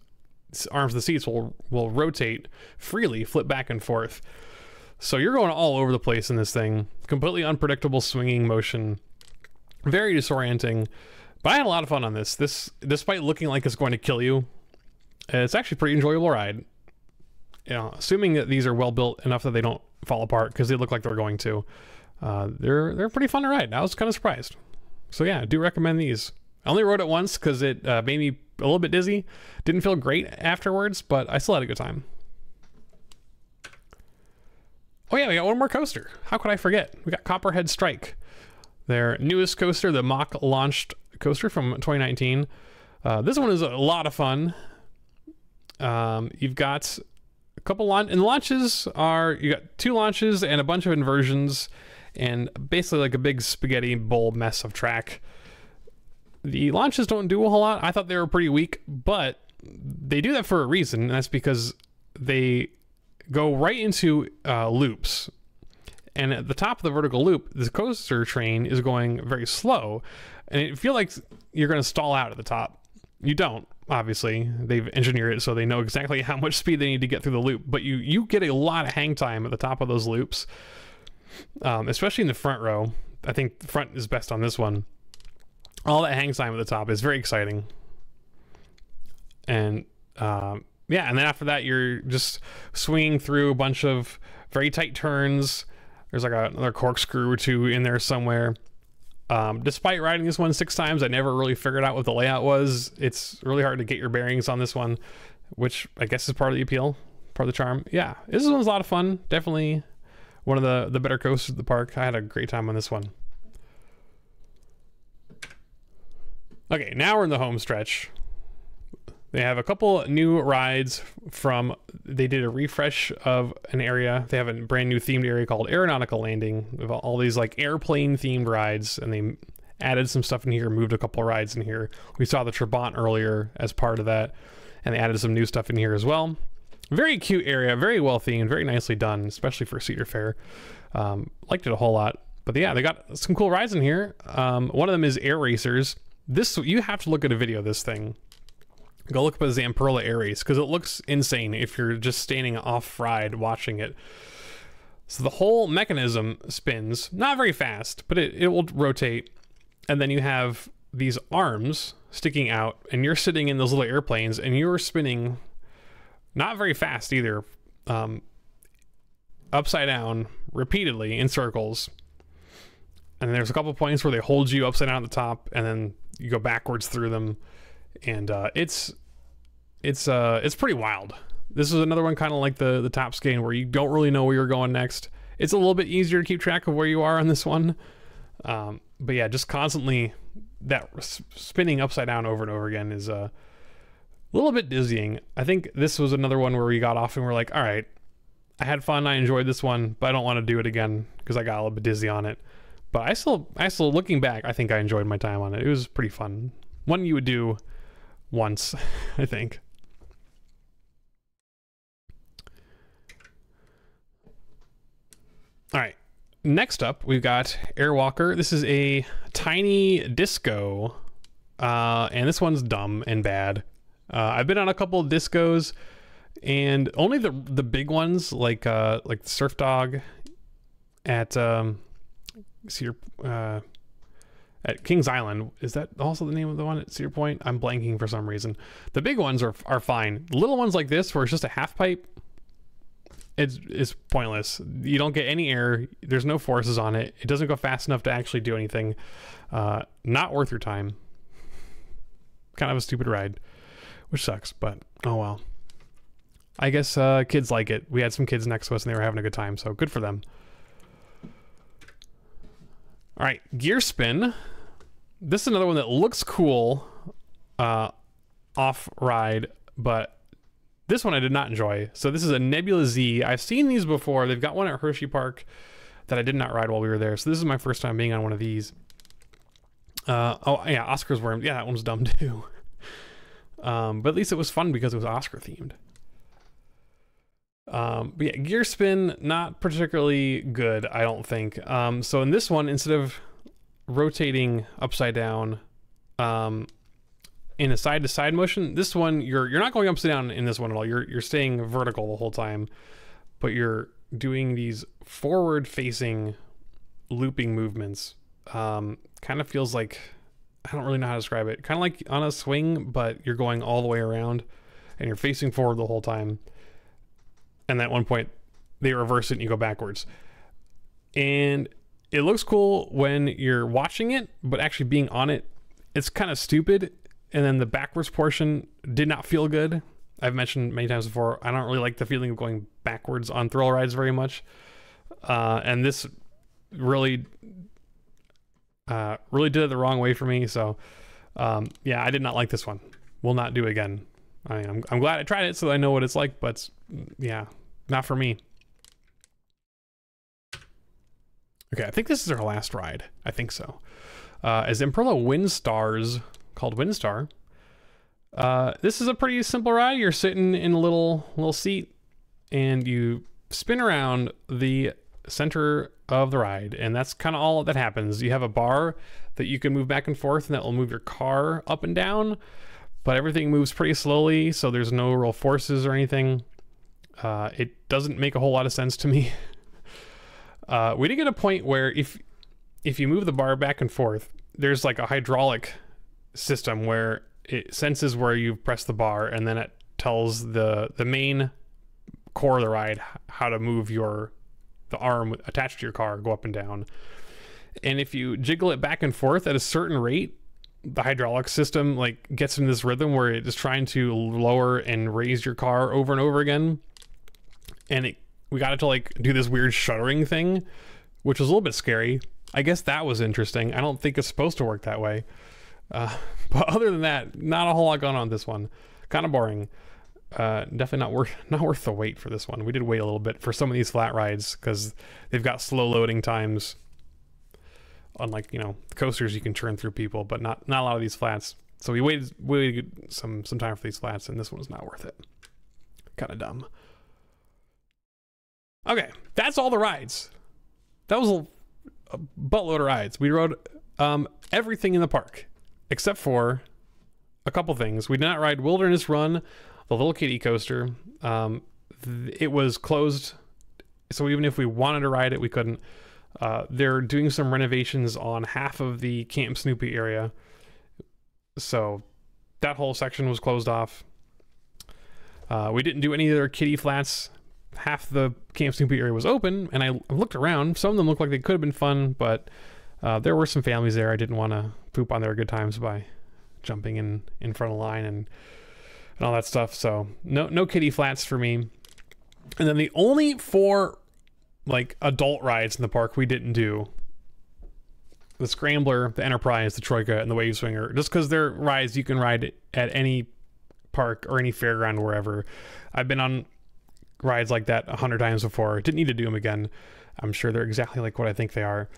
Speaker 1: arms with the seats will rotate freely, flip back and forth. So you're going all over the place in this thing. Completely unpredictable swinging motion. Very disorienting. But I had a lot of fun on this. This, despite looking like it's going to kill you, it's actually a pretty enjoyable ride. You know, assuming that these are well built enough that they don't fall apart, because they look like they're going to. They're pretty fun to ride. I was kind of surprised. So yeah, I do recommend these. I only rode it once because it made me a little bit dizzy. Didn't feel great afterwards, but I still had a good time. Oh yeah, we got one more coaster. How could I forget? We got Copperhead Strike, their newest coaster, the mock launched coaster from 2019. This one is a lot of fun. You've got a couple and the launches are, you got 2 launches and a bunch of inversions, and basically like a big spaghetti bowl mess of track. The launches don't do a whole lot. I thought they were pretty weak, but they do that for a reason, and that's because they go right into loops. And at the top of the vertical loop, the coaster train is going very slow, and it feels like you're going to stall out at the top. You don't, obviously. They've engineered it so they know exactly how much speed they need to get through the loop, but you get a lot of hang time at the top of those loops, especially in the front row. I think the front is best on this one. All that hang time at the top is very exciting. And yeah, and then after that, you're just swinging through a bunch of very tight turns. There's like another corkscrew or 2 in there somewhere. Despite riding this one 6 times, I never really figured out what the layout was. It's really hard to get your bearings on this one, which I guess is part of the appeal, part of the charm. Yeah, this one's a lot of fun. Definitely one of the better coasters at the park. I had a great time on this one. Okay, now we're in the home stretch. They have a couple new rides they did a refresh of an area. They have a brand new themed area called Aeronautical Landing with all these like airplane themed rides, and they added some stuff in here, moved a couple of rides in here. We saw the Trabant earlier as part of that, and they added some new stuff in here as well. Very cute area, very well themed, very nicely done, especially for Cedar Fair. Liked it a whole lot. But yeah, they got some cool rides in here. One of them is Air Racers. You have to look at a video of this thing. Go look up a Zamperla Air Race, because it looks insane if you're just standing off ride watching it. So the whole mechanism spins, not very fast, but it will rotate. And then you have these arms sticking out, and you're sitting in those little airplanes, and you're spinning not very fast either, upside down repeatedly in circles. And there's a couple points where they hold you upside down at the top, and then you go backwards through them, and it's pretty wild. This is another one kind of like the top skin where you don't really know where you're going next. It's a little bit easier to keep track of where you are on this one, but yeah, just constantly that spinning upside down over and over again is a little bit dizzying. I think this was another one where we got off and we're like, all right, I had fun, I enjoyed this one, but I don't want to do it again because I got a little bit dizzy on it. But I still looking back, I think I enjoyed my time on it. It was pretty fun. One you would do once, I think. All right, next up we've got Airwalker. This is a tiny disco, and this one's dumb and bad. I've been on a couple of discos, and only the big ones like Surf Dog at Cedar, at Kings Island. Is that also the name of the one at Cedar Point? I'm blanking for some reason. The big ones are fine. Little ones like this where it's just a half pipe, it's pointless. You don't get any air. There's no forces on it. It doesn't go fast enough to actually do anything. Not worth your time. Kind of a stupid ride, which sucks, but oh well. I guess kids like it. We had some kids next to us and they were having a good time, so good for them. All right, Gear Spin. This is another one that looks cool off ride, but this one I did not enjoy. So this is a Nebula Z. I've seen these before. They've got one at Hershey Park that I did not ride while we were there. So this is my first time being on one of these. Oh yeah, Oscar's Worm. Yeah, that one's dumb too. But at least it was fun because it was Oscar themed. But yeah, Gear Spin, not particularly good, I don't think. So in this one, instead of rotating upside down in a side-to-side motion, this one you're not going upside down in this one at all. You're staying vertical the whole time, but you're doing these forward-facing looping movements. Kind of feels like, I don't really know how to describe it. Kind of like on a swing, but you're going all the way around, and you're facing forward the whole time. And at one point, they reverse it and you go backwards. And it looks cool when you're watching it, but actually being on it, it's kind of stupid. And then the backwards portion did not feel good. I've mentioned many times before, I don't really like the feeling of going backwards on thrill rides very much. And this really did it the wrong way for me. So yeah, I did not like this one. Will not do it again. I mean, I'm glad I tried it so I know what it's like, but yeah, not for me. Okay, I think this is our last ride. I think so. As Imperla Windstars, called Windstar. This is a pretty simple ride. You're sitting in a little seat and you spin around the center of the ride, and that's kind of all that happens. You have a bar that you can move back and forth, and that will move your car up and down, but everything moves pretty slowly, so there's no real forces or anything. It doesn't make a whole lot of sense to me. We did get a point where if you move the bar back and forth, there's like a hydraulic system where it senses where you've pressed the bar, and then it tells the main core of the ride how to move the arm attached to your car go up and down. And if you jiggle it back and forth at a certain rate, the hydraulic system like gets into this rhythm where it is trying to lower and raise your car over and over again. And we got it to like do this weird shuddering thing, which was a little bit scary. I guess that was interesting. I don't think it's supposed to work that way. But other than that, not a whole lot going on this one. Kind of boring. Definitely not worth the wait for this one. We did wait a little bit for some of these flat rides because they've got slow loading times. Unlike, you know, coasters, you can churn through people, but not a lot of these flats. So we waited some time for these flats, and this one was not worth it. Kind of dumb. Okay, that's all the rides. That was a buttload of rides. We rode everything in the park except for a couple things. We did not ride Wilderness Run, the little kiddie coaster. It was closed, so even if we wanted to ride it, we couldn't. They're doing some renovations on half of the Camp Snoopy area, So that whole section was closed off. We didn't do any other kiddie flats. Half the Camp Snoopy area was open, and I looked around. Some of them looked like they could have been fun, but there were some families there. I didn't want to poop on their good times by jumping in front of the line and all that stuff. So no kiddie flats for me. And then the only 4 like adult rides in the park we didn't do: the Scrambler, the Enterprise, the Troika, and the Wave Swinger. Just because they're rides you can ride at any park or any fairground, wherever. I've been on rides like that 100 times before. Didn't need to do them again. I'm sure they're exactly like what I think they are.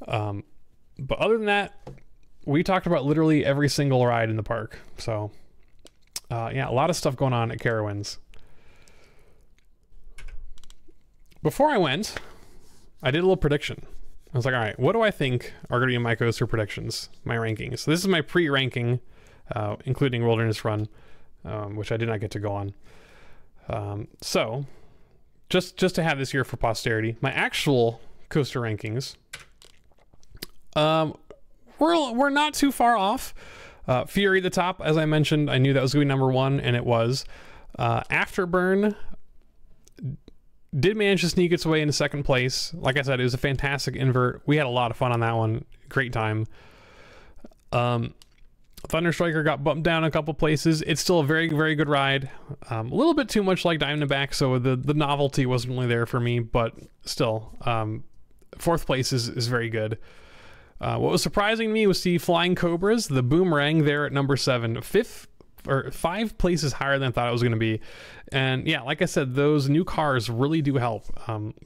Speaker 1: But other than that, we talked about literally every single ride in the park. So yeah, a lot of stuff going on at Carowinds. Before I went, I did a little prediction. I was like, all right, what do I think are going to be my coaster predictions, my rankings? So this is my pre-ranking, including Wilderness Run, which I did not get to go on. So just to have this here for posterity, my actual coaster rankings, we're not too far off. Fury at the top, as I mentioned, I knew that was going to be #1, and it was. Afterburn did manage to sneak its way into 2nd place. Like I said, it was a fantastic invert. We had a lot of fun on that one. Great time. Thunder Striker got bumped down a couple places. It's still a very, very good ride. A little bit too much like Diamondback, so the novelty wasn't really there for me, but still, 4th place is very good. What was surprising to me was the Flying Cobras, the Boomerang there at #7. 5 places higher than I thought it was going to be. And yeah, like I said, those new cars really do help.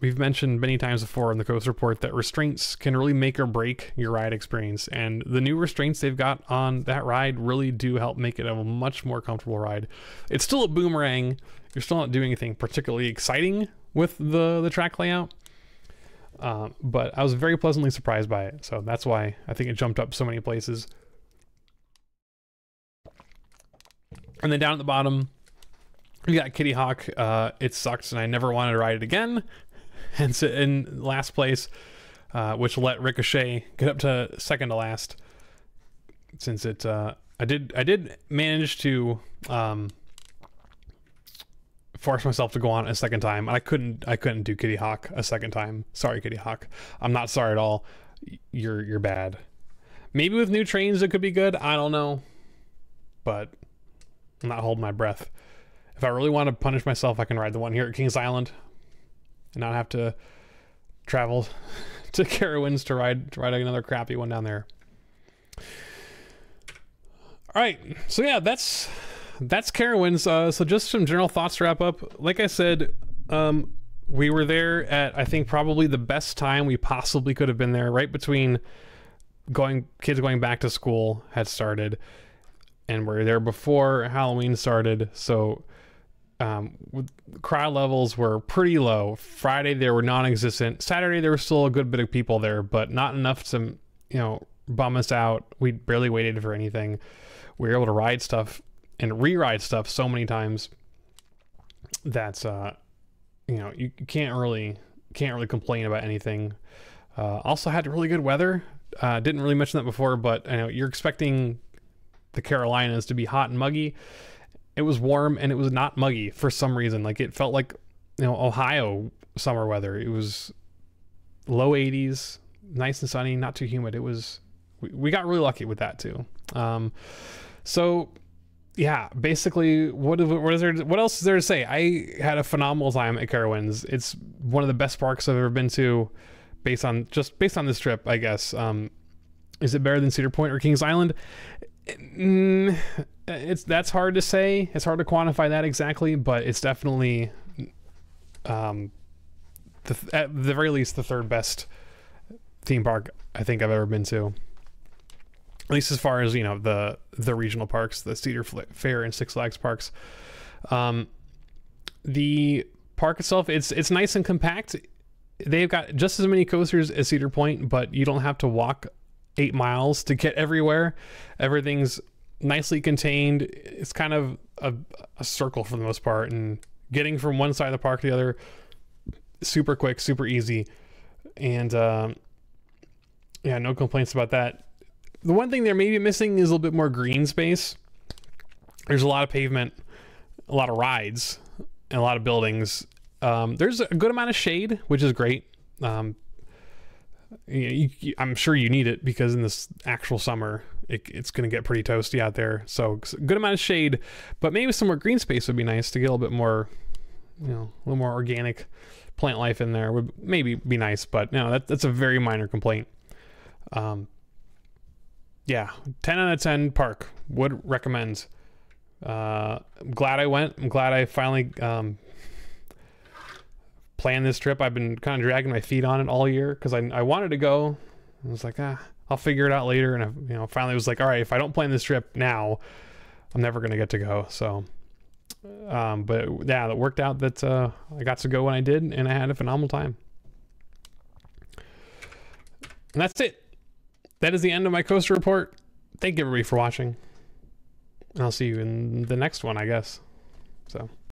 Speaker 1: We've mentioned many times before in the Coast Report that restraints can really make or break your ride experience, and the new restraints they've got on that ride really do help make it a much more comfortable ride. It's still a Boomerang. You're still not doing anything particularly exciting with the track layout, but I was very pleasantly surprised by it, so that's why I think it jumped up so many places. And then down at the bottom, we got Kiddy Hawk. It sucked, and I never wanted to ride it again. Hence, in last place, which let Ricochet get up to 2nd to last. Since it, I did manage to force myself to go on a 2nd time. I couldn't do Kiddy Hawk a 2nd time. Sorry, Kiddy Hawk. I'm not sorry at all. You're bad. Maybe with new trains it could be good. I don't know, but I'm not holding my breath. If I really want to punish myself, I can ride the one here at Kings Island and not have to travel to Carowinds to ride another crappy one down there. All right, so yeah, that's Carowinds. So just some general thoughts to wrap up. Like I said, we were there at, I think, probably the best time we possibly could have been there, right between kids going back to school had started, and we were there before Halloween started. So crowd levels were pretty low. Friday they were non-existent. Saturday there was still a good bit of people there, but not enough to, bum us out. We barely waited for anything. We were able to ride stuff and re-ride stuff so many times that you can't really complain about anything. Also had really good weather. Didn't really mention that before, but I know you're expecting the Carolinas to be hot and muggy. It was warm and it was not muggy for some reason. Like, it felt like Ohio summer weather. It was low 80s, nice and sunny, not too humid. It was, we got really lucky with that too. So yeah, basically, what else is there to say? I had a phenomenal time at Carowinds. It's one of the best parks I've ever been to, based on this trip, I guess. Is it better than Cedar Point or Kings Island? That's hard to say. It's hard to quantify that exactly, but it's definitely, at the very least, the 3rd best theme park I think I've ever been to. At least as far as, the regional parks, the Cedar Fair and Six Flags parks. The park itself, it's nice and compact. They've got just as many coasters as Cedar Point, but you don't have to walk 8 miles to get everywhere. Everything's nicely contained. It's kind of a circle for the most part, and getting from one side of the park to the other, super quick, super easy. And yeah, no complaints about that. The one thing they're maybe missing is a little bit more green space. There's a lot of pavement, a lot of rides, and a lot of buildings. There's a good amount of shade, which is great. I'm sure you need it because in this actual summer, it's going to get pretty toasty out there. So good amount of shade, but maybe some more green space would be nice to get a little bit more, you know, a little more organic plant life in there would maybe be nice, but no, that's a very minor complaint. Yeah, 10 out of 10 park. Would recommend. I'm glad I went. I'm glad I finally planned this trip. I've been kind of dragging my feet on it all year because I wanted to go. I was like, I'll figure it out later. And I finally was like, all right, if I don't plan this trip now, I'm never going to get to go. So, but yeah, it worked out that I got to go when I did, and I had a phenomenal time. And that's it. That is the end of my coaster report. Thank you everybody for watching. And I'll see you in the next one, I guess. So.